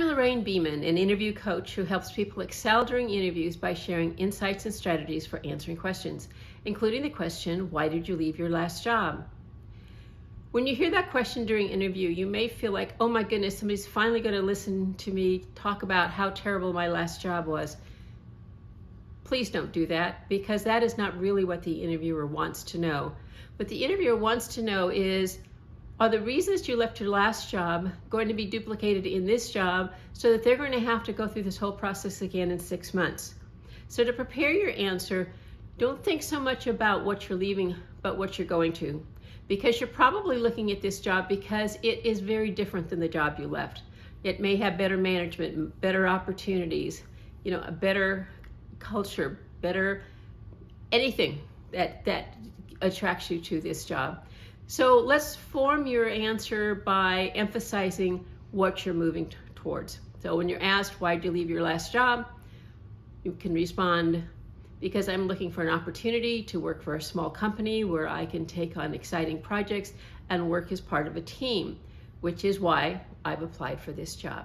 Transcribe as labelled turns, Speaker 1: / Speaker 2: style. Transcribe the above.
Speaker 1: I'm Lorraine Beaman, an interview coach who helps people excel during interviews by sharing insights and strategies for answering questions, including the question, why did you leave your last job? When you hear that question during interview, you may feel like, oh my goodness, somebody's finally going to listen to me talk about how terrible my last job was. Please don't do that, because that is not really what the interviewer wants to know. What the interviewer wants to know is, are the reasons you left your last job going to be duplicated in this job so that they're going to have to go through this whole process again in 6 months? So to prepare your answer, don't think so much about what you're leaving, but what you're going to. Because you're probably looking at this job because it is very different than the job you left. It may have better management, better opportunities, a better culture, better anything that attracts you to this job. So let's form your answer by emphasizing what you're moving towards. So when you're asked, why did you leave your last job? You can respond, because I'm looking for an opportunity to work for a small company where I can take on exciting projects and work as part of a team, which is why I've applied for this job.